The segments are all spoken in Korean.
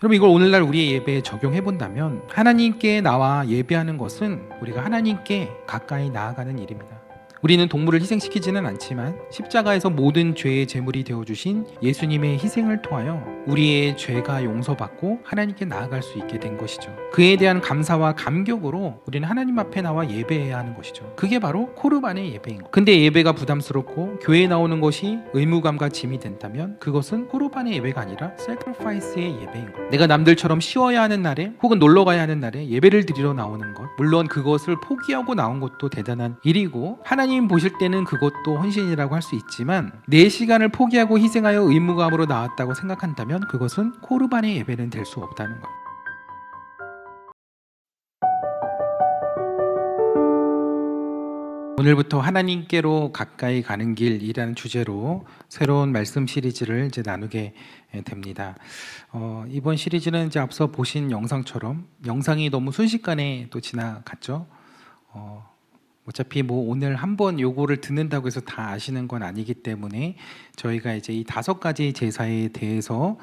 여러분, 이걸 오늘날 우리의 예배에 적용해 본다면 하나님께 나와 예배하는 것은 우리가 하나님께 가까이 나아가는 일입니다. 우리는 동물을 희생시키지는 않지만 십자가에서 모든 죄의 제물이 되어주신 예수님의 희생을 통하여 우리의 죄가 용서받고 하나님께 나아갈 수 있게 된 것이죠. 그에 대한 감사와 감격으로 우리는 하나님 앞에 나와 예배해야 하는 것이죠. 그게 바로 코르반의 예배인 것. 근데 예배가 부담스럽고 교회에 나오는 것이 의무감과 짐이 된다면 그것은 코르반의 예배가 아니라 sacrifice의 예배인 것. 내가 남들처럼 쉬어야 하는 날에 혹은 놀러 가야 하는 날에 예배를 드리러 나오는 것, 물론 그것을 포기하고 나온 것도 대단한 일이고 하나님 보실 때는 그것도 헌신이라고 할 수 있지만 내 시간을 포기하고 희생하여 의무감으로 나왔다고 생각한다면 그것은 코르반의 예배는 될 수 없다는 것. 오늘부터 하나님께로 가까이 가는 길이라는 주제로 새로운 말씀 시리즈를 이제 나누게 됩니다. 이번 시리즈는 이제 앞서 보신 영상처럼 영상이 너무 순식간에 또 지나갔죠. 어차피 뭐 오늘 한번 요거를 듣는다고 해서 다 아시는 건 아니기 때문에 저희가 이제 이 5가지 제사에 대해서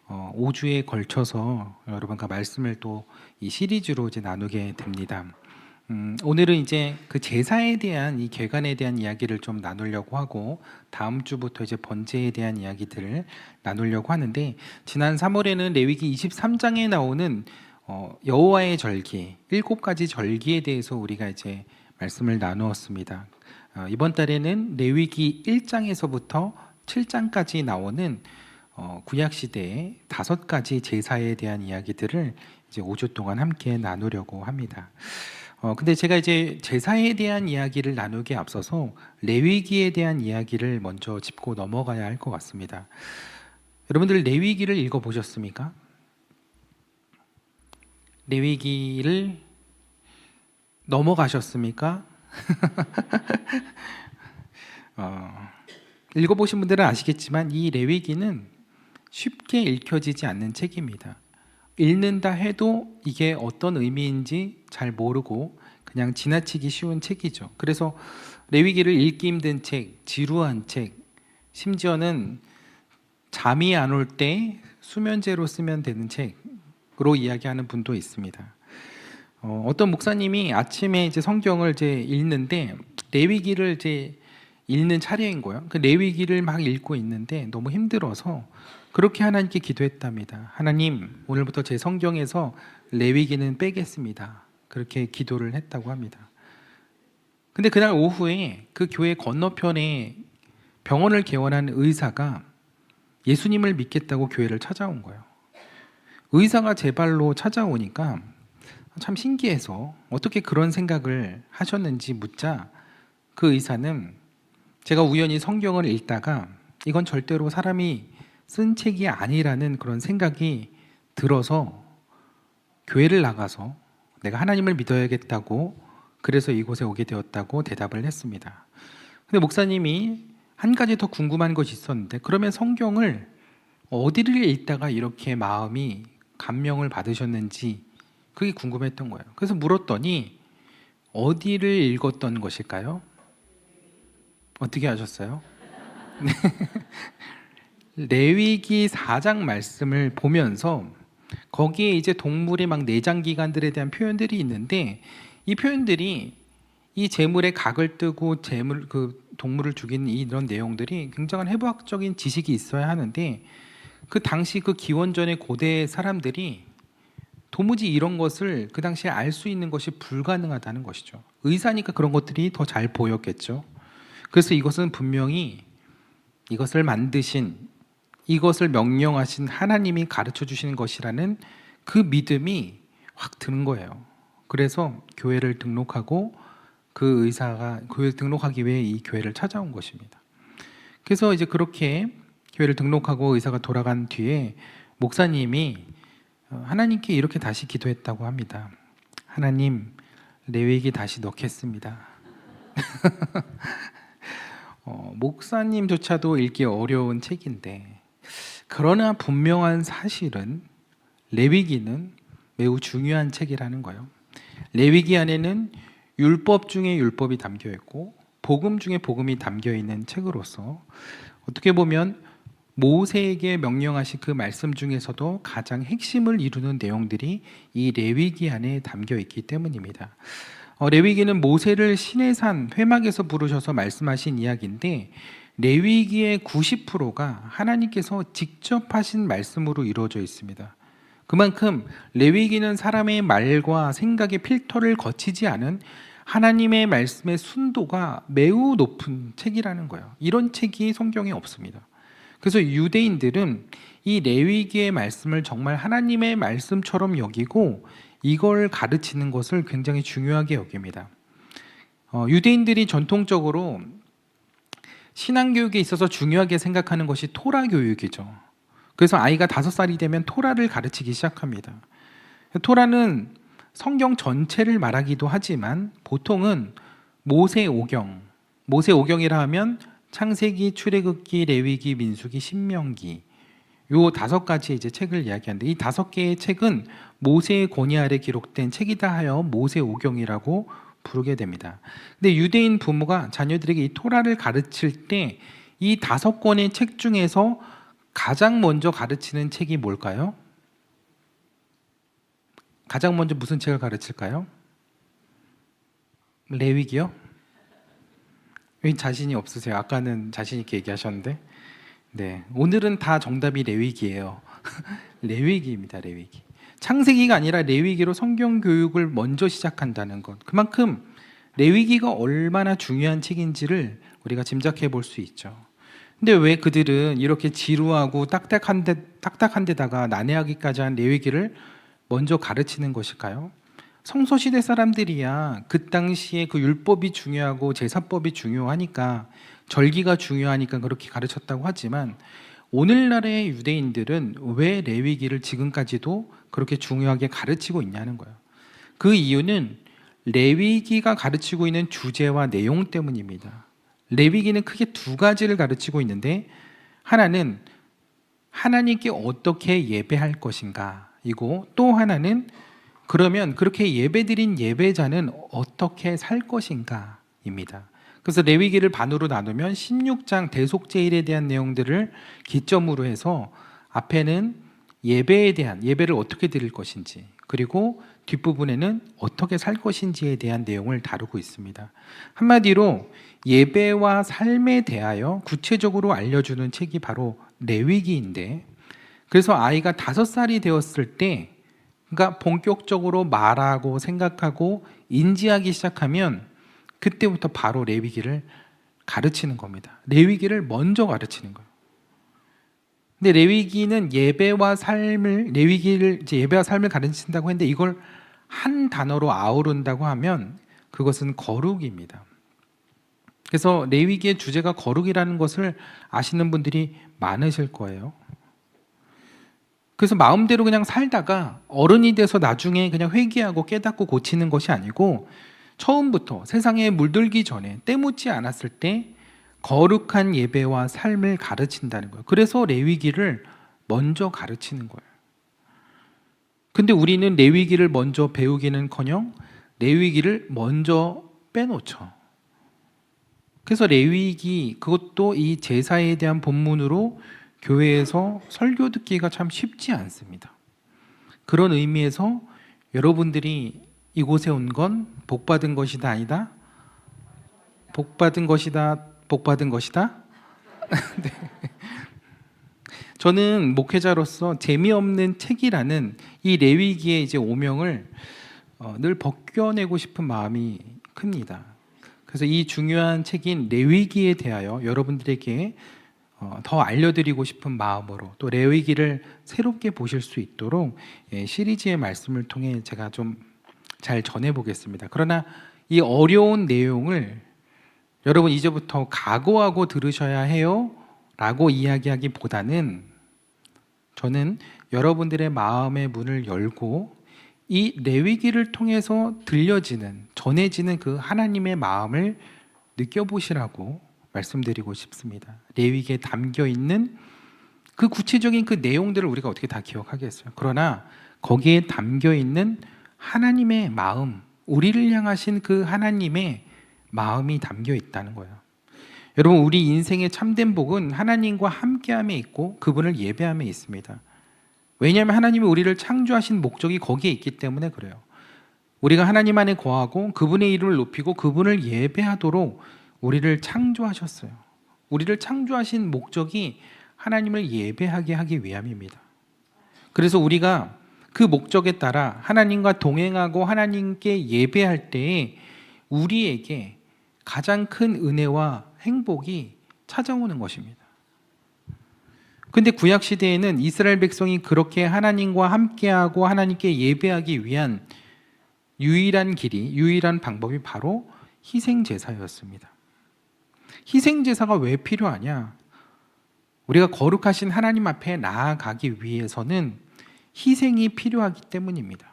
5주에 걸쳐서 여러분과 말씀을 또 이 시리즈로 이제 나누게 됩니다. 오늘은 이제 그 제사에 대한 이 계관에 대한 이야기를 좀 나누려고 하고 다음 주부터 이제 번제에 대한 이야기들을 나누려고 하는데, 지난 3월에는 레위기 23장에 나오는 여호와의 절기 7가지 절기에 대해서 우리가 이제 말씀을 나누었습니다. 이번 달에는 레위기 1장에서부터 7장까지 나오는 구약 시대의 5가지 제사에 대한 이야기들을 이제 5주 동안 함께 나누려고 합니다. 근데 제가 이제 제사에 대한 이야기를 나누기에 앞서서 레위기에 대한 이야기를 먼저 짚고 넘어가야 할 것 같습니다. 여러분들 레위기를 읽어 보셨습니까? 레위기를 넘어가셨습니까? 읽어보신 분들은 아시겠지만 이 레위기는 쉽게 읽혀지지 않는 책입니다. 읽는다 해도 이게 어떤 의미인지 잘 모르고 그냥 지나치기 쉬운 책이죠. 그래서 레위기를 읽기 힘든 책, 지루한 책, 심지어는 잠이 안 올 때 수면제로 쓰면 되는 책으로 이야기하는 분도 있습니다. 어떤 목사님이 아침에 이제 성경을 이제 읽는데 레위기를 이제 읽는 차례인 거예요. 그 레위기를 막 읽고 있는데 너무 힘들어서 그렇게 하나님께 기도했답니다. 하나님, 오늘부터 제 성경에서 레위기는 빼겠습니다. 그렇게 기도를 했다고 합니다. 근데 그날 오후에 그 교회 건너편에 병원을 개원한 의사가 예수님을 믿겠다고 교회를 찾아온 거예요. 의사가 제 발로 찾아오니까 참 신기해서 어떻게 그런 생각을 하셨는지 묻자 그 의사는 제가 우연히 성경을 읽다가 이건 절대로 사람이 쓴 책이 아니라는 그런 생각이 들어서 교회를 나가서 내가 하나님을 믿어야겠다고 그래서 이곳에 오게 되었다고 대답을 했습니다. 근데 목사님이 한 가지 더 궁금한 것이 있었는데, 그러면 성경을 어디를 읽다가 이렇게 마음이 감명을 받으셨는지 그게 궁금했던 거예요. 그래서 물었더니 어디를 읽었던 것일까요? 어떻게 하셨어요? 레위기 4장 말씀을 보면서 거기에 이제 동물의 막 내장 기관들에 대한 표현들이 있는데, 이 표현들이 이 제물의 각을 뜨고 그 동물을 죽이는 이런 내용들이 굉장한 해부학적인 지식이 있어야 하는데, 그 당시 그 기원전의 고대 사람들이 도무지 이런 것을 그 당시에 알 수 있는 것이 불가능하다는 것이죠. 의사니까 그런 것들이 더 잘 보였겠죠. 그래서 이것은 분명히 이것을 만드신, 이것을 명령하신 하나님이 가르쳐 주시는 것이라는 그 믿음이 확 드는 거예요. 그래서 교회를 등록하고 그 의사가 교회를 등록하기 위해 이 교회를 찾아온 것입니다. 그래서 이제 그렇게 교회를 등록하고 의사가 돌아간 뒤에 목사님이 하나님께 이렇게 다시 기도했다고 합니다. 하나님, 레위기 다시 넣겠습니다. 목사님조차도 읽기 어려운 책인데, 그러나 분명한 사실은 레위기는 매우 중요한 책이라는 거예요. 레위기 안에는 율법 중에 율법이 담겨 있고 복음 중에 복음이 담겨 있는 책으로서 어떻게 보면 모세에게 명령하신 그 말씀 중에서도 가장 핵심을 이루는 내용들이 이 레위기 안에 담겨 있기 때문입니다. 레위기는 모세를 시내산 회막에서 부르셔서 말씀하신 이야기인데, 레위기의 90%가 하나님께서 직접 하신 말씀으로 이루어져 있습니다. 그만큼 레위기는 사람의 말과 생각의 필터를 거치지 않은 하나님의 말씀의 순도가 매우 높은 책이라는 거예요. 이런 책이 성경에 없습니다. 그래서 유대인들은 이 레위기의 말씀을 정말 하나님의 말씀처럼 여기고 이걸 가르치는 것을 굉장히 중요하게 여깁니다. 유대인들이 전통적으로 신앙교육에 있어서 중요하게 생각하는 것이 토라 교육이죠. 그래서 아이가 5살이 되면 토라를 가르치기 시작합니다. 토라는 성경 전체를 말하기도 하지만 보통은 모세오경이라 하면 창세기, 출애굽기, 레위기, 민수기, 신명기, 요 5가지 이제 책을 이야기하는데, 이 5개의 책은 모세의 권위 아래 기록된 책이다 하여 모세오경이라고 부르게 됩니다. 근데 유대인 부모가 자녀들에게 이 토라를 가르칠 때 이 5권의 책 중에서 가장 먼저 가르치는 책이 뭘까요? 가장 먼저 무슨 책을 가르칠까요? 레위기요? 왜 자신이 없으세요? 아까는 자신 있게 얘기하셨는데. 네, 오늘은 다 정답이 레위기예요. 레위기입니다. 레위기. 창세기가 아니라 레위기로 성경 교육을 먼저 시작한다는 것, 그만큼 레위기가 얼마나 중요한 책인지를 우리가 짐작해 볼 수 있죠. 근데 왜 그들은 이렇게 지루하고 딱딱한 데다가 난해하기까지 한 레위기를 먼저 가르치는 것일까요? 성소시대 사람들이야 그 당시에 그 율법이 중요하고 제사법이 중요하니까, 절기가 중요하니까 그렇게 가르쳤다고 하지만, 오늘날의 유대인들은 왜 레위기를 지금까지도 그렇게 중요하게 가르치고 있냐는 거예요. 그 이유는 레위기가 가르치고 있는 주제와 내용 때문입니다. 레위기는 크게 2가지를 가르치고 있는데, 하나는 하나님께 어떻게 예배할 것인가 이고, 또 하나는 그러면 그렇게 예배드린 예배자는 어떻게 살 것인가 입니다. 그래서 레위기를 반으로 나누면 16장 대속제일에 대한 내용들을 기점으로 해서 앞에는 예배에 대한, 예배를 어떻게 드릴 것인지, 그리고 뒷부분에는 어떻게 살 것인지에 대한 내용을 다루고 있습니다. 한마디로 예배와 삶에 대하여 구체적으로 알려주는 책이 바로 레위기인데, 그래서 아이가 5살이 되었을 때, 그러니까 본격적으로 말하고 생각하고 인지하기 시작하면 그때부터 바로 레위기를 가르치는 겁니다. 레위기를 먼저 가르치는 거예요. 근데 레위기는 예배와 삶을 가르친다고 했는데, 이걸 한 단어로 아우른다고 하면 그것은 거룩입니다. 그래서 레위기의 주제가 거룩이라는 것을 아시는 분들이 많으실 거예요. 그래서 마음대로 그냥 살다가 어른이 돼서 나중에 그냥 회개하고 깨닫고 고치는 것이 아니고, 처음부터 세상에 물들기 전에 때 묻지 않았을 때 거룩한 예배와 삶을 가르친다는 거예요. 그래서 레위기를 먼저 가르치는 거예요. 근데 우리는 레위기를 먼저 배우기는커녕 레위기를 먼저 빼놓죠. 그래서 레위기, 그것도 이 제사에 대한 본문으로 교회에서 설교 듣기가 참 쉽지 않습니다. 그런 의미에서 여러분들이 이곳에 온 건 복받은 것이다 아니다? 복받은 것이다, 복받은 것이다? 네. 저는 목회자로서 재미없는 책이라는 이 레위기의 이제 오명을 늘 벗겨내고 싶은 마음이 큽니다. 그래서 이 중요한 책인 레위기에 대하여 여러분들에게 더 알려드리고 싶은 마음으로, 또 레위기를 새롭게 보실 수 있도록 시리즈의 말씀을 통해 제가 좀 잘 전해보겠습니다. 그러나 이 어려운 내용을 여러분 이제부터 각오하고 들으셔야 해요 라고 이야기하기보다는, 저는 여러분들의 마음의 문을 열고 이 레위기를 통해서 전해지는 그 하나님의 마음을 느껴보시라고 말씀드리고 싶습니다. 레위기에 담겨있는 그 구체적인 그 내용들을 우리가 어떻게 다 기억하겠어요. 그러나 거기에 담겨있는 하나님의 마음, 우리를 향하신 그 하나님의 마음이 담겨 있다는 거예요. 여러분, 우리 인생의 참된 복은 하나님과 함께함에 있고 그분을 예배함에 있습니다. 왜냐하면 하나님이 우리를 창조하신 목적이 거기에 있기 때문에 그래요. 우리가 하나님 안에 거하고 그분의 이름을 높이고 그분을 예배하도록 우리를 창조하셨어요. 우리를 창조하신 목적이 하나님을 예배하게 하기 위함입니다. 그래서 우리가 그 목적에 따라 하나님과 동행하고 하나님께 예배할 때에 우리에게 가장 큰 은혜와 행복이 찾아오는 것입니다. 근데 구약 시대에는 이스라엘 백성이 그렇게 하나님과 함께하고 하나님께 예배하기 위한 유일한 길이, 유일한 방법이 바로 희생 제사였습니다. 희생 제사가 왜 필요하냐? 우리가 거룩하신 하나님 앞에 나아가기 위해서는 희생이 필요하기 때문입니다.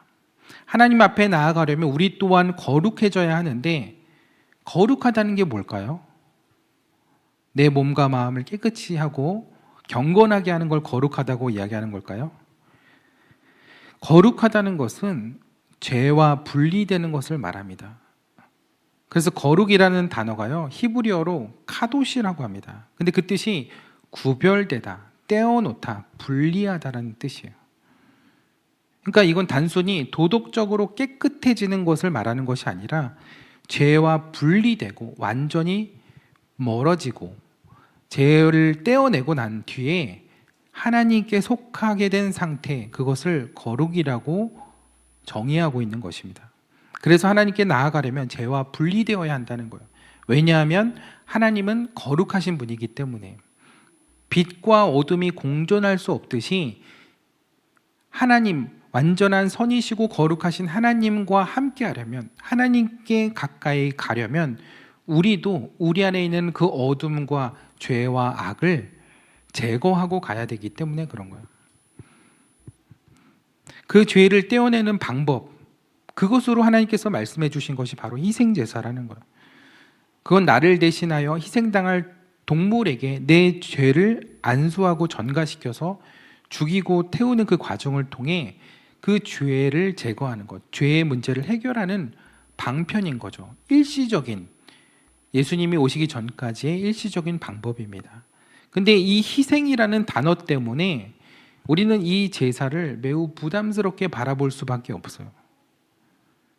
하나님 앞에 나아가려면 우리 또한 거룩해져야 하는데, 거룩하다는 게 뭘까요? 내 몸과 마음을 깨끗이 하고 경건하게 하는 걸 거룩하다고 이야기하는 걸까요? 거룩하다는 것은 죄와 분리되는 것을 말합니다. 그래서 거룩이라는 단어가요, 히브리어로 카도시라고 합니다. 근데 그 뜻이 구별되다, 떼어놓다, 분리하다라는 뜻이에요. 그러니까 이건 단순히 도덕적으로 깨끗해지는 것을 말하는 것이 아니라 죄와 분리되고 완전히 멀어지고 죄를 떼어내고 난 뒤에 하나님께 속하게 된 상태, 그것을 거룩이라고 정의하고 있는 것입니다. 그래서 하나님께 나아가려면 죄와 분리되어야 한다는 거예요. 왜냐하면 하나님은 거룩하신 분이기 때문에. 빛과 어둠이 공존할 수 없듯이 하나님, 완전한 선이시고 거룩하신 하나님과 함께 하려면, 하나님께 가까이 가려면 우리도 우리 안에 있는 그 어둠과 죄와 악을 제거하고 가야 되기 때문에 그런 거예요. 그 죄를 떼어내는 방법, 그것으로 하나님께서 말씀해 주신 것이 바로 희생제사라는 거예요. 그건 나를 대신하여 희생당할 동물에게 내 죄를 안수하고 전가시켜서 죽이고 태우는 그 과정을 통해 그 죄를 제거하는 것, 죄의 문제를 해결하는 방편인 거죠. 일시적인, 예수님이 오시기 전까지의 일시적인 방법입니다. 근데 이 희생이라는 단어 때문에 우리는 이 제사를 매우 부담스럽게 바라볼 수밖에 없어요.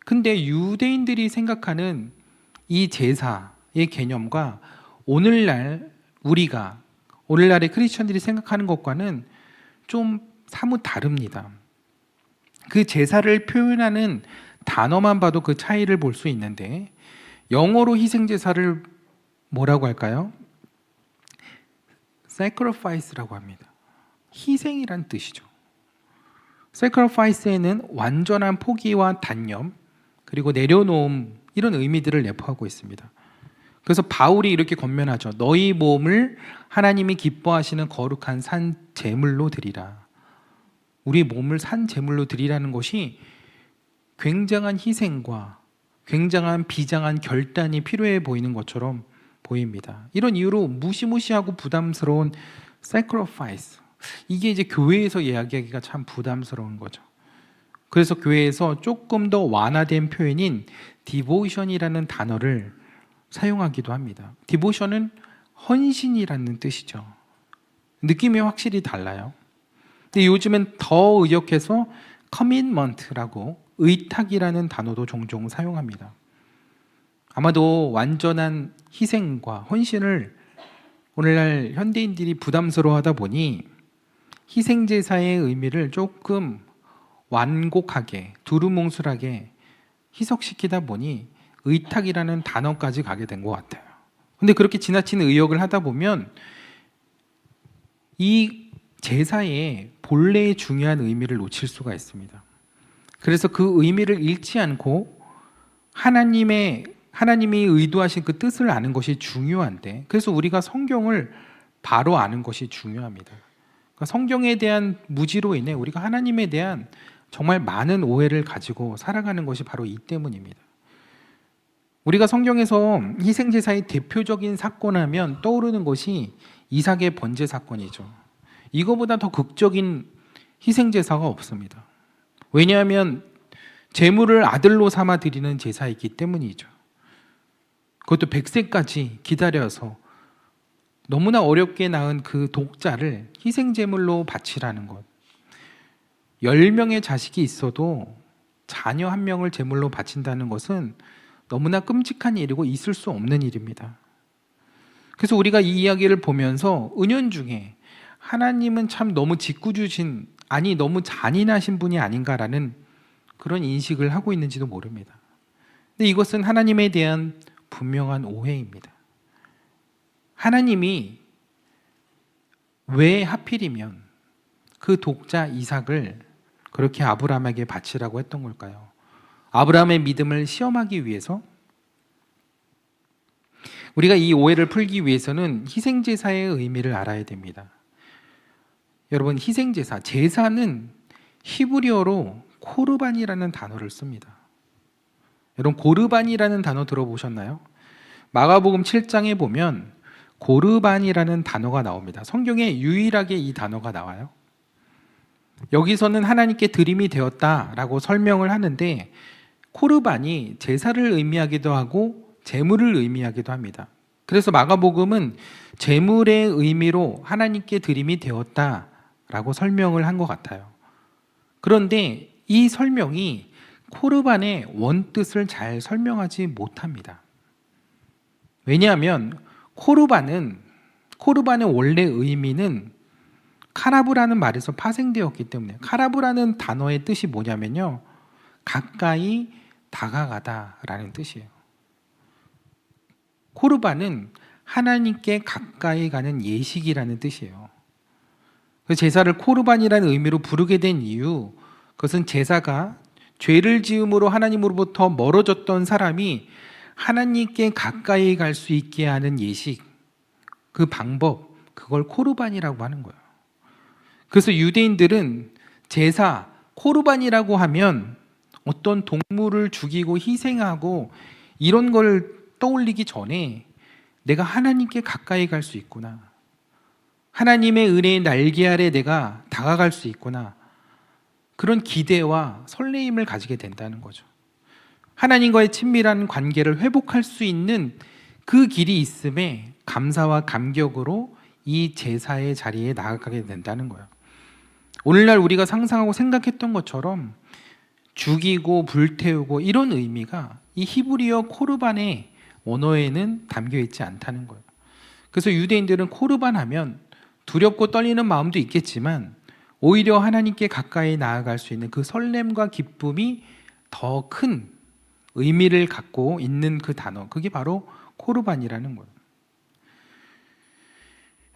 근데 유대인들이 생각하는 이 제사의 개념과 오늘날의 크리스천들이 생각하는 것과는 좀 사뭇 다릅니다. 그 제사를 표현하는 단어만 봐도 그 차이를 볼 수 있는데, 영어로 희생제사를 뭐라고 할까요? sacrifice라고 합니다. 희생이란 뜻이죠. sacrifice에는 완전한 포기와 단념, 그리고 내려놓음, 이런 의미들을 내포하고 있습니다. 그래서 바울이 이렇게 권면하죠. 너희 몸을 하나님이 기뻐하시는 거룩한 산 제물로 드리라. 우리 몸을 산 제물로 드리라는 것이 굉장한 희생과 굉장한 비장한 결단이 필요해 보이는 것처럼 보입니다. 이런 이유로 무시무시하고 부담스러운 sacrifice, 이게 이제 교회에서 이야기하기가 참 부담스러운 거죠. 그래서 교회에서 조금 더 완화된 표현인 devotion이라는 단어를 사용하기도 합니다. devotion은 헌신이라는 뜻이죠. 느낌이 확실히 달라요. 근데 요즘엔 더 의역해서 commitment라고, 의탁이라는 단어도 종종 사용합니다. 아마도 완전한 희생과 헌신을 오늘날 현대인들이 부담스러워하다 보니 희생제사의 의미를 조금 완곡하게, 두루뭉술하게 희석시키다 보니 의탁이라는 단어까지 가게 된 것 같아요. 근데 그렇게 지나친 의역을 하다 보면 이 제사의 본래의 중요한 의미를 놓칠 수가 있습니다. 그래서 그 의미를 잃지 않고 하나님이 의도하신 그 뜻을 아는 것이 중요한데, 그래서 우리가 성경을 바로 아는 것이 중요합니다. 그러니까 성경에 대한 무지로 인해 우리가 하나님에 대한 정말 많은 오해를 가지고 살아가는 것이 바로 이 때문입니다. 우리가 성경에서 희생제사의 대표적인 사건 하면 떠오르는 것이 이삭의 번제 사건이죠. 이거보다 더 극적인 희생제사가 없습니다. 왜냐하면 제물을 아들로 삼아 드리는 제사이기 때문이죠. 그것도 100세까지 기다려서 너무나 어렵게 낳은 그 독자를 희생제물로 바치라는 것. 10명의 자식이 있어도 자녀 한 명을 제물로 바친다는 것은 너무나 끔찍한 일이고 있을 수 없는 일입니다. 그래서 우리가 이 이야기를 보면서 은연중에 하나님은 참 너무 짓궂으신, 아니 너무 잔인하신 분이 아닌가라는 그런 인식을 하고 있는지도 모릅니다. 근데 이것은 하나님에 대한 분명한 오해입니다. 하나님이 왜 하필이면 그 독자 이삭을 그렇게 아브라함에게 바치라고 했던 걸까요? 아브라함의 믿음을 시험하기 위해서? 우리가 이 오해를 풀기 위해서는 희생제사의 의미를 알아야 됩니다. 여러분, 희생제사, 제사는 히브리어로 코르반이라는 단어를 씁니다. 여러분, 고르반이라는 단어 들어보셨나요? 마가복음 7장에 보면 고르반이라는 단어가 나옵니다. 성경에 유일하게 이 단어가 나와요. 여기서는 하나님께 드림이 되었다라고 설명을 하는데, 코르반이 제사를 의미하기도 하고 제물을 의미하기도 합니다. 그래서 마가복음은 제물의 의미로 하나님께 드림이 되었다라고 설명을 한 것 같아요. 그런데 이 설명이 코르반의 원뜻을 잘 설명하지 못합니다. 왜냐하면 코르반의 원래 의미는 카라브라는 말에서 파생되었기 때문에, 카라브라는 단어의 뜻이 뭐냐면요, 가까이 다가가다라는 뜻이에요. 코르반은 하나님께 가까이 가는 예식이라는 뜻이에요. 제사를 코르반이라는 의미로 부르게 된 이유, 그것은 제사가 죄를 지음으로 하나님으로부터 멀어졌던 사람이 하나님께 가까이 갈 수 있게 하는 예식, 그 방법, 그걸 코르반이라고 하는 거예요. 그래서 유대인들은 제사, 코르반이라고 하면 어떤 동물을 죽이고 희생하고 이런 걸 떠올리기 전에 내가 하나님께 가까이 갈 수 있구나, 하나님의 은혜의 날개 아래 내가 다가갈 수 있구나, 그런 기대와 설레임을 가지게 된다는 거죠. 하나님과의 친밀한 관계를 회복할 수 있는 그 길이 있음에 감사와 감격으로 이 제사의 자리에 나아가게 된다는 거예요. 오늘날 우리가 상상하고 생각했던 것처럼 죽이고 불태우고 이런 의미가 이 히브리어 코르반의 언어에는 담겨 있지 않다는 거예요. 그래서 유대인들은 코르반 하면 두렵고 떨리는 마음도 있겠지만 오히려 하나님께 가까이 나아갈 수 있는 그 설렘과 기쁨이 더 큰 의미를 갖고 있는 그 단어, 그게 바로 코르반이라는 거예요.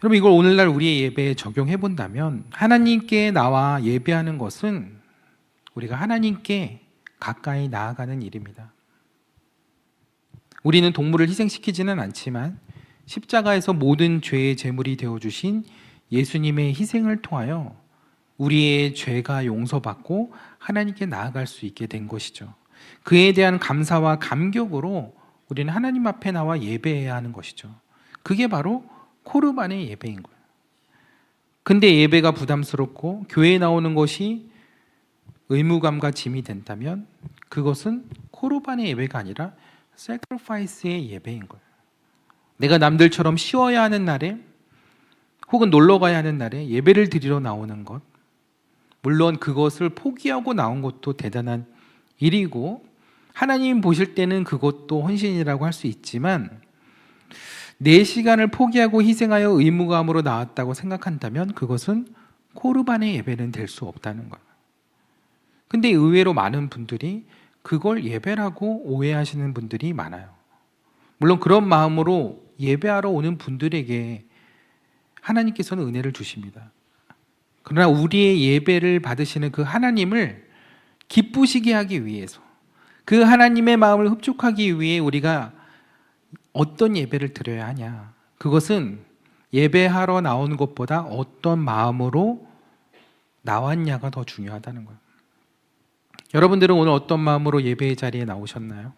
여러분, 이걸 오늘날 우리의 예배에 적용해 본다면 하나님께 나와 예배하는 것은 우리가 하나님께 가까이 나아가는 일입니다. 우리는 동물을 희생시키지는 않지만 십자가에서 모든 죄의 제물이 되어주신 예수님의 희생을 통하여 우리의 죄가 용서받고 하나님께 나아갈 수 있게 된 것이죠. 그에 대한 감사와 감격으로 우리는 하나님 앞에 나와 예배해야 하는 것이죠. 그게 바로 코르반의 예배인 거예요. 근데 예배가 부담스럽고 교회에 나오는 것이 의무감과 짐이 된다면 그것은 코르반의 예배가 아니라 sacrifice의 예배인 거예요. 내가 남들처럼 쉬어야 하는 날에 혹은 놀러 가야 하는 날에 예배를 드리러 나오는 것, 물론 그것을 포기하고 나온 것도 대단한 일이고 하나님 보실 때는 그것도 헌신이라고 할 수 있지만 내 시간을 포기하고 희생하여 의무감으로 나왔다고 생각한다면 그것은 코르반의 예배는 될 수 없다는 거예요. 근데 의외로 많은 분들이 그걸 예배라고 오해하시는 분들이 많아요. 물론 그런 마음으로 예배하러 오는 분들에게 하나님께서는 은혜를 주십니다. 그러나 우리의 예배를 받으시는 그 하나님을 기쁘시게 하기 위해서, 그 하나님의 마음을 흡족하기 위해 우리가 어떤 예배를 드려야 하냐, 그것은 예배하러 나온 것보다 어떤 마음으로 나왔냐가 더 중요하다는 거예요. 여러분들은 오늘 어떤 마음으로 예배의 자리에 나오셨나요?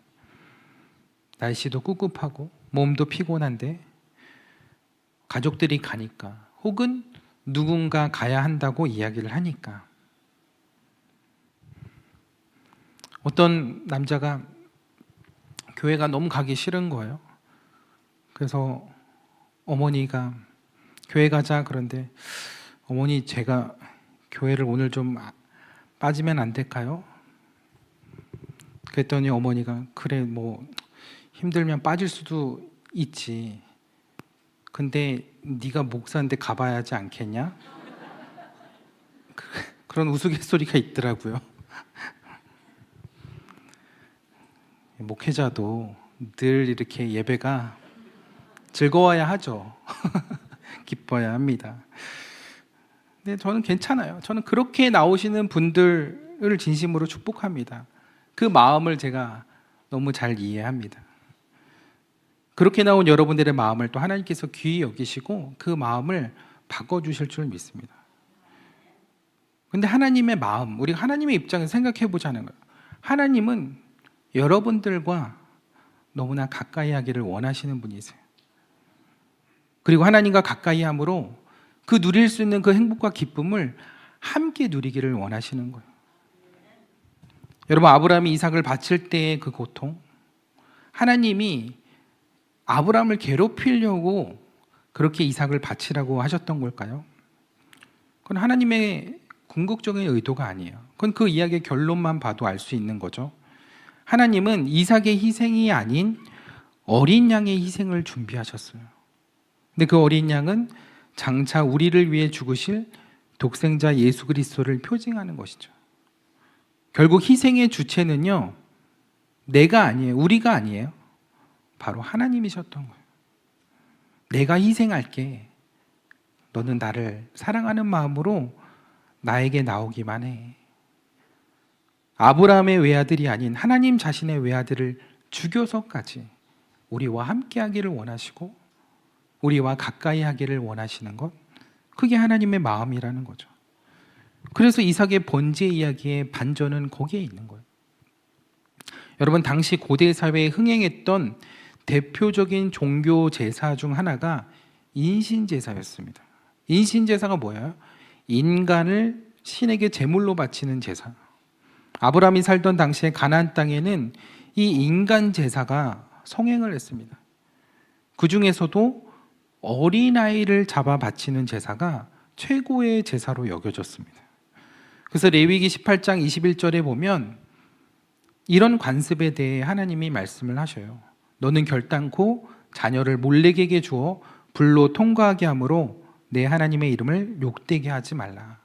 날씨도 꿉꿉하고 몸도 피곤한데 가족들이 가니까, 혹은 누군가 가야 한다고 이야기를 하니까. 어떤 남자가 교회가 너무 가기 싫은 거예요. 그래서 어머니가 교회 가자 그런데 어머니 제가 교회를 오늘 좀 빠지면 안 될까요? 그랬더니 어머니가 그래 뭐 힘들면 빠질 수도 있지. 근데 네가 목사인데 가봐야 하지 않겠냐? 그런 우스갯소리가 있더라고요. 목회자도 늘 이렇게 예배가 즐거워야 하죠. 기뻐야 합니다. 근데 저는 괜찮아요. 저는 그렇게 나오시는 분들을 진심으로 축복합니다. 그 마음을 제가 너무 잘 이해합니다. 그렇게 나온 여러분들의 마음을 또 하나님께서 귀히 여기시고 그 마음을 바꿔주실 줄 믿습니다. 근데 하나님의 마음, 우리가 하나님의 입장에서 생각해 보자는 거예요. 하나님은 여러분들과 너무나 가까이 하기를 원하시는 분이세요. 그리고 하나님과 가까이 함으로 그 누릴 수 있는 그 행복과 기쁨을 함께 누리기를 원하시는 거예요. 여러분, 아브라함이 이삭을 바칠 때의 그 고통, 하나님이 아브라함을 괴롭히려고 그렇게 이삭을 바치라고 하셨던 걸까요? 그건 하나님의 궁극적인 의도가 아니에요. 그건 그 이야기의 결론만 봐도 알 수 있는 거죠. 하나님은 이삭의 희생이 아닌 어린 양의 희생을 준비하셨어요. 근데 그 어린 양은 장차 우리를 위해 죽으실 독생자 예수 그리스도를 표징하는 것이죠. 결국 희생의 주체는요, 내가 아니에요. 우리가 아니에요. 바로 하나님이셨던 거예요. 내가 희생할게. 너는 나를 사랑하는 마음으로 나에게 나오기만 해. 아브라함의 외아들이 아닌 하나님 자신의 외아들을 죽여서까지 우리와 함께 하기를 원하시고 우리와 가까이 하기를 원하시는 것, 그게 하나님의 마음이라는 거죠. 그래서 이삭의 번제 이야기의 반전은 거기에 있는 거예요. 여러분, 당시 고대 사회에 흥행했던 대표적인 종교 제사 중 하나가 인신제사였습니다. 인신제사가 뭐예요? 인간을 신에게 제물로 바치는 제사. 아브라함이 살던 당시에 가나안 땅에는 이 인간 제사가 성행을 했습니다. 그 중에서도 어린아이를 잡아 바치는 제사가 최고의 제사로 여겨졌습니다. 그래서 레위기 18장 21절에 보면 이런 관습에 대해 하나님이 말씀을 하셔요. 너는 결단코 자녀를 몰렉에게 주어 불로 통과하게 함으로 내 하나님의 이름을 욕되게 하지 말라.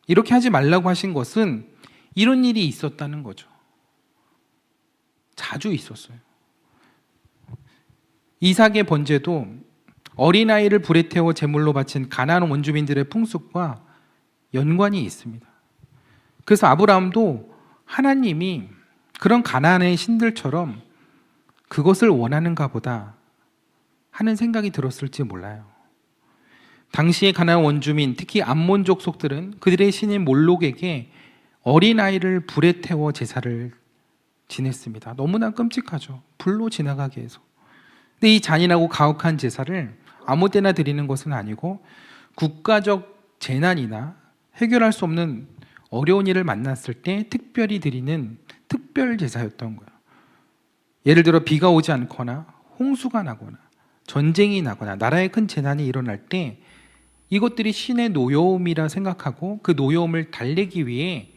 이렇게 하지 말라고 하신 것은 이런 일이 있었다는 거죠. 자주 있었어요. 이삭의 번제도 어린아이를 불에 태워 제물로 바친 가나안 원주민들의 풍습과 연관이 있습니다. 그래서 아브라함도 하나님이 그런 가나안의 신들처럼 그것을 원하는가 보다 하는 생각이 들었을지 몰라요. 당시의 가나안 원주민, 특히 암몬족 속들은 그들의 신인 몰록에게 어린아이를 불에 태워 제사를 지냈습니다. 너무나 끔찍하죠. 불로 지나가게 해서. 근데 이 잔인하고 가혹한 제사를 아무 때나 드리는 것은 아니고 국가적 재난이나 해결할 수 없는 어려운 일을 만났을 때 특별히 드리는 특별 제사였던 거예요. 예를 들어 비가 오지 않거나 홍수가 나거나 전쟁이 나거나 나라에 큰 재난이 일어날 때 이것들이 신의 노여움이라 생각하고 그 노여움을 달래기 위해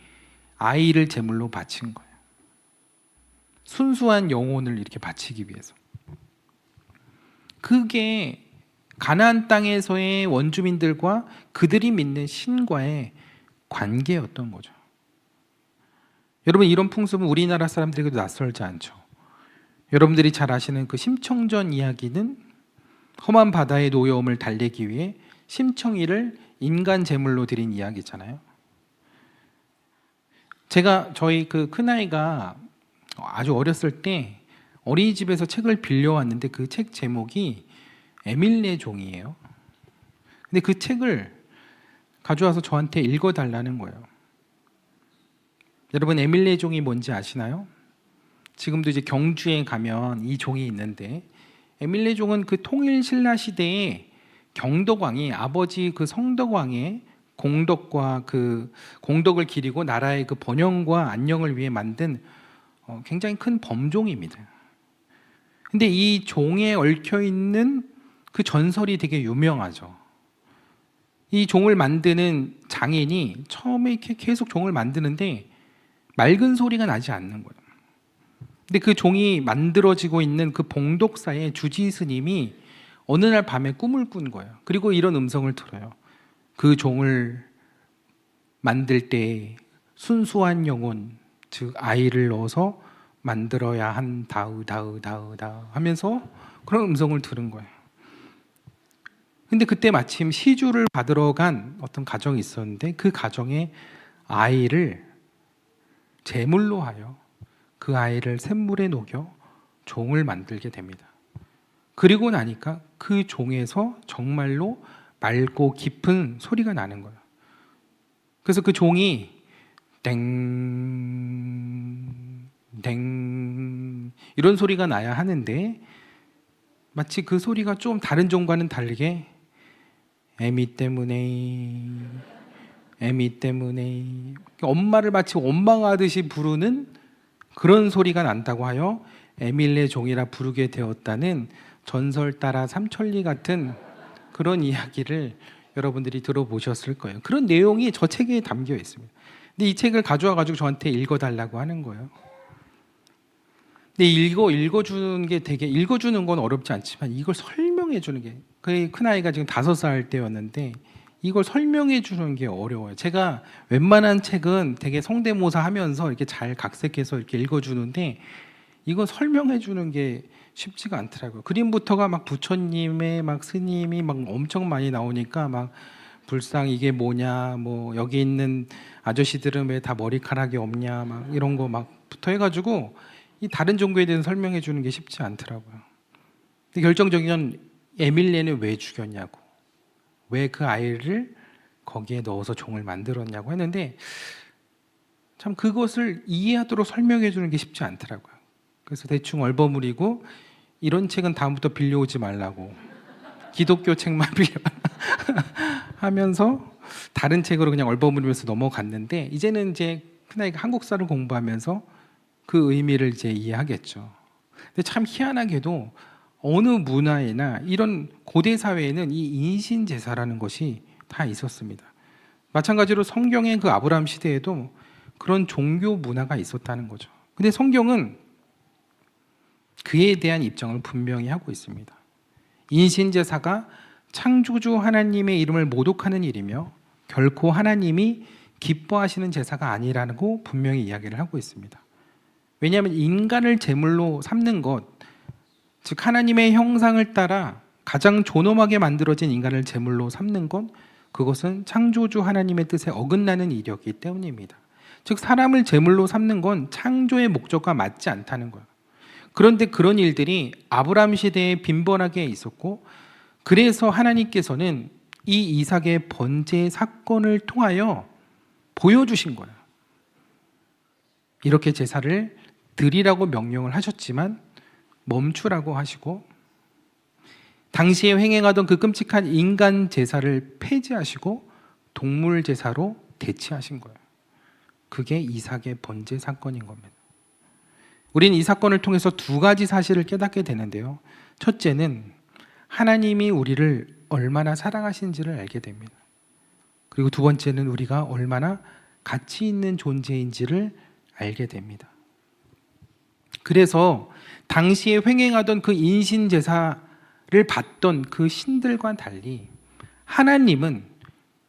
아이를 제물로 바친 거예요. 순수한 영혼을 이렇게 바치기 위해서. 그게 가나안 땅에서의 원주민들과 그들이 믿는 신과의 관계였던 거죠. 여러분, 이런 풍습은 우리나라 사람들에게도 낯설지 않죠. 여러분들이 잘 아시는 그 심청전 이야기는 험한 바다의 노여움을 달래기 위해 심청이를 인간 제물로 드린 이야기잖아요. 제가 저희 그 큰아이가 아주 어렸을 때 어린이집에서 책을 빌려왔는데 그 책 제목이 에밀레 종이에요. 근데 그 책을 가져와서 저한테 읽어달라는 거예요. 여러분, 에밀레 종이 뭔지 아시나요? 지금도 이제 경주에 가면 이 종이 있는데, 에밀레 종은 그 통일 신라 시대에 경덕왕이 아버지 그 성덕왕의 공덕과 그 공덕을 기리고 나라의 그 번영과 안녕을 위해 만든 굉장히 큰 범종입니다. 근데 이 종에 얽혀 있는 그 전설이 되게 유명하죠. 이 종을 만드는 장인이 처음에 이렇게 계속 종을 만드는데 맑은 소리가 나지 않는 거예요. 근데 그 종이 만들어지고 있는 그 봉독사의 주지 스님이 어느 날 밤에 꿈을 꾼 거예요. 그리고 이런 음성을 들어요. 그 종을 만들 때 순수한 영혼, 즉 아이를 넣어서 만들어야 한다으 하면서 그런 음성을 들은 거예요. 근데 그때 마침 시주를 받으러 간 어떤 가정이 있었는데 그 가정에 아이를 제물로 하여 그 아이를 샘물에 녹여 종을 만들게 됩니다. 그리고 나니까 그 종에서 정말로 맑고 깊은 소리가 나는 거예요. 그래서 그 종이 땡 이런 소리가 나야 하는데 마치 그 소리가 좀 다른 종과는 다르게 애미 때문에 엄마를 마치 원망하듯이 부르는 그런 소리가 난다고 하여 에밀레 종이라 부르게 되었다는 전설 따라 삼천리 같은 그런 이야기를 여러분들이 들어보셨을 거예요. 그런 내용이 저 책에 담겨 있습니다. 근데 이 책을 가져와 가지고 저한테 읽어달라고 하는 거예요. 근데 읽어주는 게 되게 읽어주는 건 어렵지 않지만 이걸 설명해 주는 게 그 큰 아이가 지금 5살 때였는데 이걸 설명해 주는 게 어려워요. 제가 웬만한 책은 되게 성대모사 하면서 이렇게 잘 각색해서 이렇게 읽어주는데 이거 설명해 주는 게 쉽지가 않더라고요. 그림부터가 막 부처님의 막 스님이 막 엄청 많이 나오니까 막 불상 이게 뭐냐, 뭐 여기 있는 아저씨들은 왜 다 머리카락이 없냐, 막 이런 거 막 붙어 해가지고 이 다른 종교에 대해서 설명해 주는 게 쉽지 않더라고요. 근데 결정적인 건 에밀레는 왜 죽였냐고, 왜 그 아이를 거기에 넣어서 종을 만들었냐고 했는데 참 그것을 이해하도록 설명해 주는 게 쉽지 않더라고요. 그래서 대충 얼버무리고 이런 책은 다음부터 빌려오지 말라고 기독교 책만 빌려 하면서 다른 책으로 그냥 얼버무리면서 넘어갔는데 이제는 이제 큰아이가 한국사를 공부하면서 그 의미를 이제 이해하겠죠. 근데 참 희한하게도 어느 문화에나 이런 고대 사회에는 이 인신 제사라는 것이 다 있었습니다. 마찬가지로 성경의 그 아브라함 시대에도 그런 종교 문화가 있었다는 거죠. 근데 성경은 그에 대한 입장을 분명히 하고 있습니다. 인신 제사가 창조주 하나님의 이름을 모독하는 일이며 결코 하나님이 기뻐하시는 제사가 아니라고 분명히 이야기를 하고 있습니다. 왜냐하면 인간을 제물로 삼는 것, 즉 하나님의 형상을 따라 가장 존엄하게 만들어진 인간을 제물로 삼는 것, 그것은 창조주 하나님의 뜻에 어긋나는 일이었기 때문입니다. 즉 사람을 제물로 삼는 건 창조의 목적과 맞지 않다는 거예요. 그런데 그런 일들이 아브라함 시대에 빈번하게 있었고, 그래서 하나님께서는 이 이삭의 번제 사건을 통하여 보여주신 거예요. 이렇게 제사를 드리라고 명령을 하셨지만 멈추라고 하시고, 당시에 횡행하던 그 끔찍한 인간 제사를 폐지하시고 동물 제사로 대체하신 거예요. 그게 이삭의 번제 사건인 겁니다. 우리는 이 사건을 통해서 두 가지 사실을 깨닫게 되는데요. 첫째는 하나님이 우리를 얼마나 사랑하신지를 알게 됩니다. 그리고 두 번째는 우리가 얼마나 가치 있는 존재인지를 알게 됩니다. 그래서 당시에 횡행하던 그 인신제사를 받던 그 신들과 달리 하나님은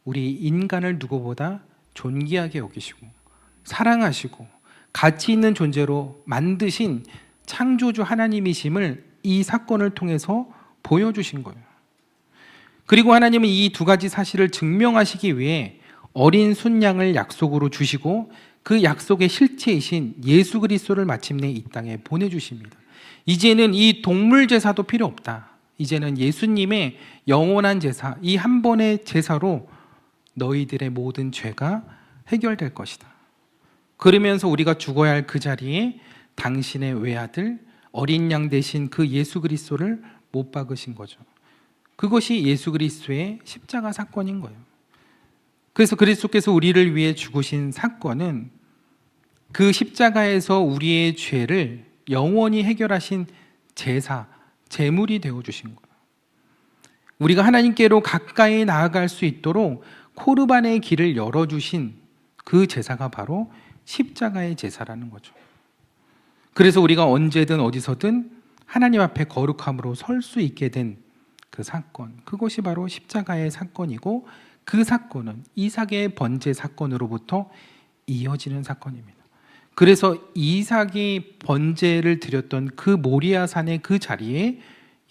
우리 인간을 누구보다 존귀하게 여기시고 사랑하시고 가치 있는 존재로 만드신 창조주 하나님이심을 이 사건을 통해서 보여주신 거예요. 그리고 하나님은 이 두 가지 사실을 증명하시기 위해 어린 순양을 약속으로 주시고 그 약속의 실체이신 예수 그리스도를 마침내 이 땅에 보내주십니다. 이제는 이 동물 제사도 필요 없다. 이제는 예수님의 영원한 제사, 이 한 번의 제사로 너희들의 모든 죄가 해결될 것이다. 그러면서 우리가 죽어야 할 그 자리에 당신의 외아들 어린 양 대신 그 예수 그리스도를 못 박으신 거죠. 그것이 예수 그리스도의 십자가 사건인 거예요. 그래서 그리스도께서 우리를 위해 죽으신 사건은 그 십자가에서 우리의 죄를 영원히 해결하신 제사, 제물이 되어 주신 거예요. 우리가 하나님께로 가까이 나아갈 수 있도록 코르반의 길을 열어주신 그 제사가 바로 십자가의 제사라는 거죠. 그래서 우리가 언제든 어디서든 하나님 앞에 거룩함으로 설 수 있게 된 그 사건, 그것이 바로 십자가의 사건이고, 그 사건은 이삭의 번제 사건으로부터 이어지는 사건입니다. 그래서 이삭이 번제를 드렸던 그 모리아산의 그 자리에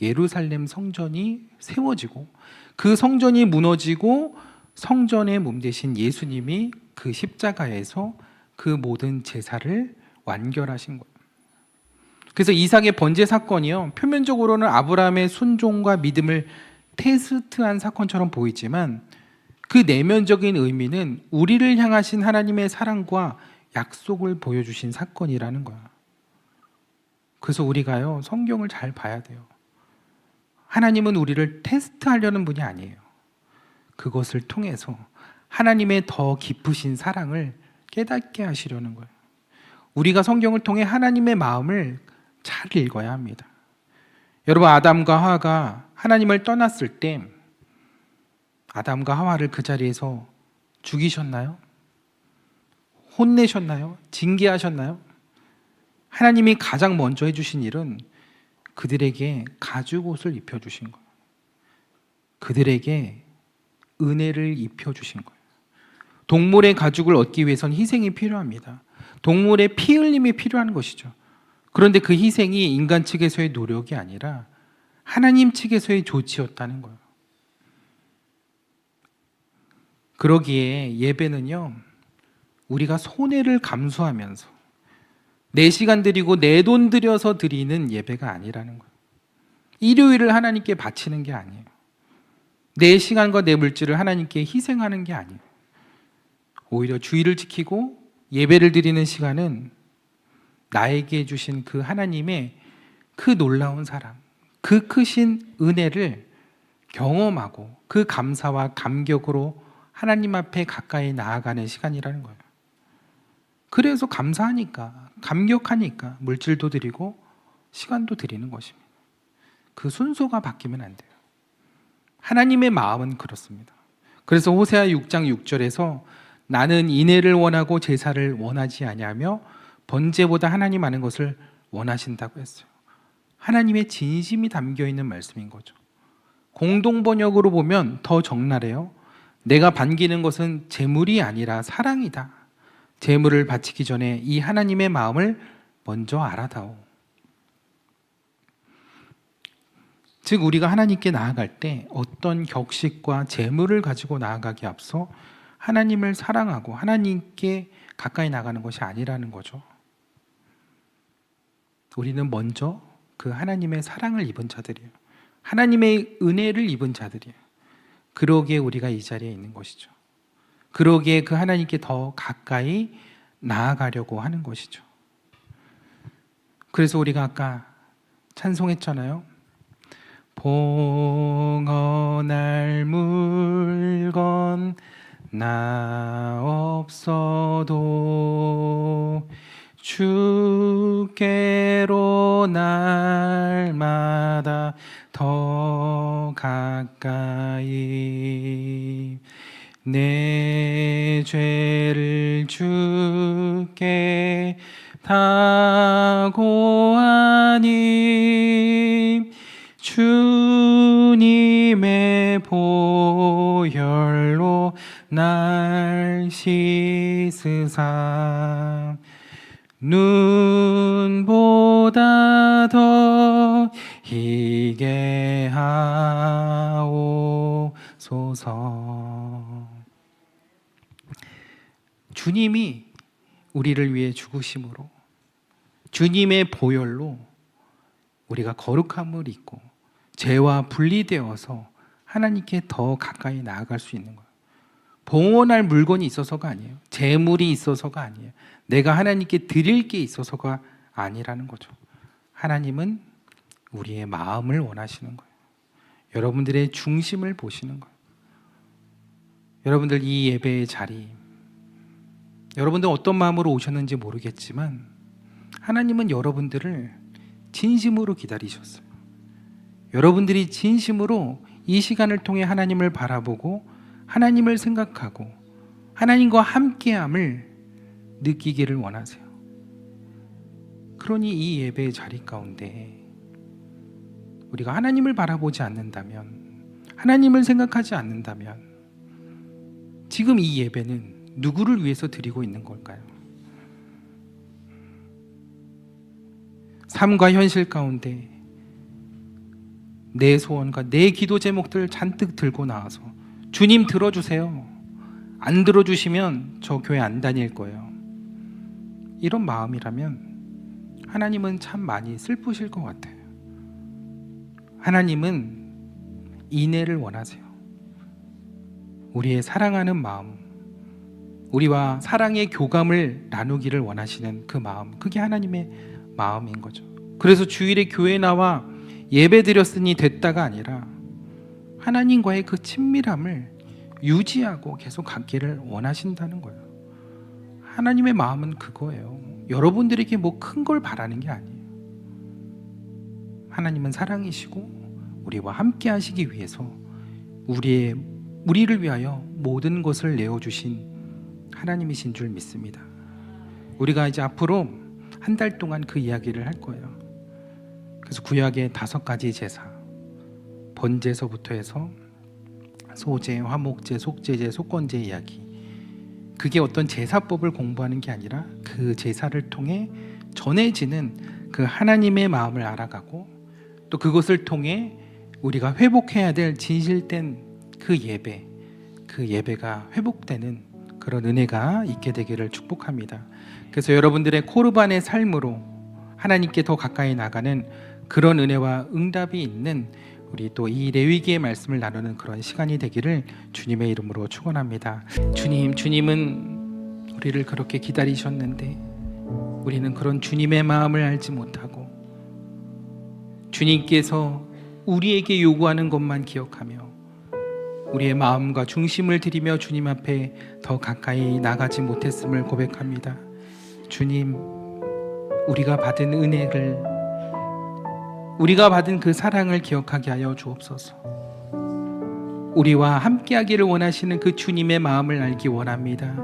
예루살렘 성전이 세워지고, 그 성전이 무너지고 성전의 몸 되신 예수님이 그 십자가에서 그 모든 제사를 완결하신 거예요. 그래서 이삭의 번제 사건이요, 표면적으로는 아브라함의 순종과 믿음을 테스트한 사건처럼 보이지만 그 내면적인 의미는 우리를 향하신 하나님의 사랑과 약속을 보여주신 사건이라는 거야. 그래서 우리가요, 성경을 잘 봐야 돼요. 하나님은 우리를 테스트하려는 분이 아니에요. 그것을 통해서 하나님의 더 깊으신 사랑을 깨닫게 하시려는 거예요. 우리가 성경을 통해 하나님의 마음을 잘 읽어야 합니다. 여러분, 아담과 하와가 하나님을 떠났을 때 아담과 하와를 그 자리에서 죽이셨나요? 혼내셨나요? 징계하셨나요? 하나님이 가장 먼저 해주신 일은 그들에게 가죽옷을 입혀주신 거예요. 그들에게 은혜를 입혀주신 거예요. 동물의 가죽을 얻기 위해선 희생이 필요합니다. 동물의 피 흘림이 필요한 것이죠. 그런데 그 희생이 인간 측에서의 노력이 아니라 하나님 측에서의 조치였다는 거예요. 그러기에 예배는요, 우리가 손해를 감수하면서 내 시간 드리고 내 돈 들여서 드리는 예배가 아니라는 거예요. 일요일을 하나님께 바치는 게 아니에요. 내 시간과 내 물질을 하나님께 희생하는 게 아니에요. 오히려 주의를 지키고 예배를 드리는 시간은 나에게 주신 그 하나님의 그 놀라운 사랑, 그 크신 은혜를 경험하고 그 감사와 감격으로 하나님 앞에 가까이 나아가는 시간이라는 거예요. 그래서 감사하니까, 감격하니까 물질도 드리고 시간도 드리는 것입니다. 그 순서가 바뀌면 안 돼요. 하나님의 마음은 그렇습니다. 그래서 호세아 6장 6절에서 나는 인애를 원하고 제사를 원하지 아니하며 번제보다 하나님 아는 것을 원하신다고 했어요. 하나님의 진심이 담겨 있는 말씀인 거죠. 공동 번역으로 보면 더 적나라해요. 내가 반기는 것은 제물이 아니라 사랑이다. 제물을 바치기 전에 이 하나님의 마음을 먼저 알아다오. 즉 우리가 하나님께 나아갈 때 어떤 격식과 제물을 가지고 나아가기 앞서 하나님을 사랑하고 하나님께 가까이 나가는 것이 아니라는 거죠. 우리는 먼저 그 하나님의 사랑을 입은 자들이에요. 하나님의 은혜를 입은 자들이에요. 그러기에 우리가 이 자리에 있는 것이죠. 그러기에 그 하나님께 더 가까이 나아가려고 하는 것이죠. 그래서 우리가 아까 찬송했잖아요. 봉헌할 물건 나 없어도 주께로 날마다 더 가까이 내 죄를 주께 다 고하니 주님의 보혈로 날 씻으사 눈보다 더 희게 하옵소서. 주님이 우리를 위해 죽으심으로 주님의 보혈로 우리가 거룩함을 입고 죄와 분리되어서 하나님께 더 가까이 나아갈 수 있는 거예요. 봉헌할 물건이 있어서가 아니에요. 재물이 있어서가 아니에요. 내가 하나님께 드릴 게 있어서가 아니라는 거죠. 하나님은 우리의 마음을 원하시는 거예요. 여러분들의 중심을 보시는 거예요. 여러분들 이 예배의 자리, 여러분들 어떤 마음으로 오셨는지 모르겠지만 하나님은 여러분들을 진심으로 기다리셨어요. 여러분들이 진심으로 이 시간을 통해 하나님을 바라보고 하나님을 생각하고 하나님과 함께함을 느끼기를 원하세요. 그러니 이 예배의 자리 가운데 우리가 하나님을 바라보지 않는다면, 하나님을 생각하지 않는다면 지금 이 예배는 누구를 위해서 드리고 있는 걸까요? 삶과 현실 가운데 내 소원과 내 기도 제목들 잔뜩 들고 나와서 주님 들어주세요. 안 들어주시면 저 교회 안 다닐 거예요. 이런 마음이라면 하나님은 참 많이 슬프실 것 같아요. 하나님은 인애를 원하세요. 우리의 사랑하는 마음, 우리와 사랑의 교감을 나누기를 원하시는 그 마음, 그게 하나님의 마음인 거죠. 그래서 주일에 교회에 나와 예배 드렸으니 됐다가 아니라 하나님과의 그 친밀함을 유지하고 계속 갖기를 원하신다는 거예요. 하나님의 마음은 그거예요. 여러분들에게 뭐 큰 걸 바라는 게 아니에요. 하나님은 사랑이시고 우리와 함께 하시기 위해서 우리를 위하여 모든 것을 내어주신 하나님이신 줄 믿습니다. 우리가 이제 앞으로 한 달 동안 그 이야기를 할 거예요. 그래서 구약의 5가지 제사, 번제서부터 해서 소제, 화목제, 속제제, 속건제 이야기, 그게 어떤 제사법을 공부하는 게 아니라 그 제사를 통해 전해지는 그 하나님의 마음을 알아가고 또 그것을 통해 우리가 회복해야 될 진실된 그 예배가 회복되는 그런 은혜가 있게 되기를 축복합니다. 그래서 여러분들의 코르반의 삶으로 하나님께 더 가까이 나가는 그런 은혜와 응답이 있는 우리 또 이 레위기의 말씀을 나누는 그런 시간이 되기를 주님의 이름으로 축원합니다. 주님은 우리를 그렇게 기다리셨는데 우리는 그런 주님의 마음을 알지 못하고 주님께서 우리에게 요구하는 것만 기억하며 우리의 마음과 중심을 들이며 주님 앞에 더 가까이 나가지 못했음을 고백합니다. 주님, 우리가 받은 은혜를, 우리가 받은 그 사랑을 기억하게 하여 주옵소서. 우리와 함께하기를 원하시는 그 주님의 마음을 알기 원합니다.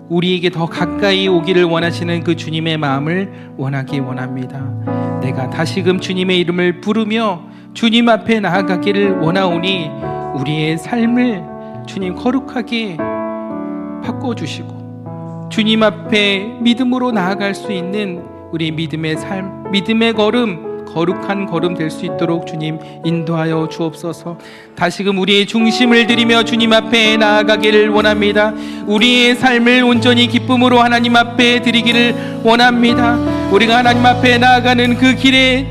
우리에게 더 가까이 오기를 원하시는 그 주님의 마음을 원하기 원합니다. 내가 다시금 주님의 이름을 부르며 주님 앞에 나아가기를 원하오니 우리의 삶을 주님 거룩하게 바꿔주시고 주님 앞에 믿음으로 나아갈 수 있는 우리 믿음의 삶, 믿음의 걸음, 거룩한 걸음 될 수 있도록 주님 인도하여 주옵소서. 다시금 우리의 중심을 들이며 주님 앞에 나아가기를 원합니다. 우리의 삶을 온전히 기쁨으로 하나님 앞에 드리기를 원합니다. 우리가 하나님 앞에 나아가는 그 길에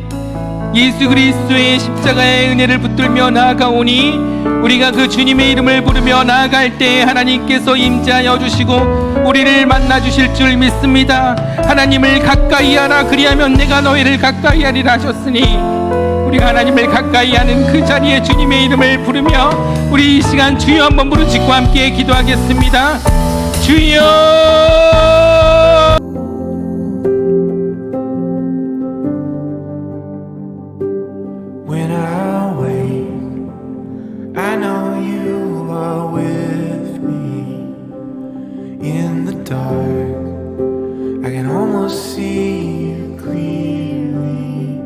예수 그리스도의 십자가의 은혜를 붙들며 나아가오니 우리가 그 주님의 이름을 부르며 나아갈 때 하나님께서 임재하여 주시고 우리를 만나 주실 줄 믿습니다. 하나님을 가까이 하라, 그리하면 내가 너희를 가까이 하리라 하셨으니 우리가 하나님을 가까이 하는 그 자리에 주님의 이름을 부르며 우리 이 시간 주여 한번 부르짖고 함께 기도하겠습니다. 주여. When I wake, I know you are with me. In the dark, I can almost see you clearly.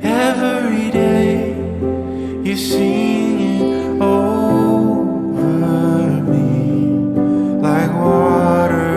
Every day, you're singing over me like water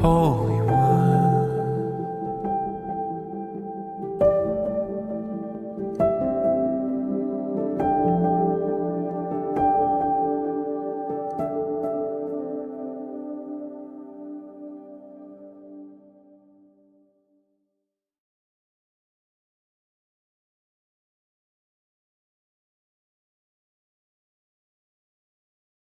hold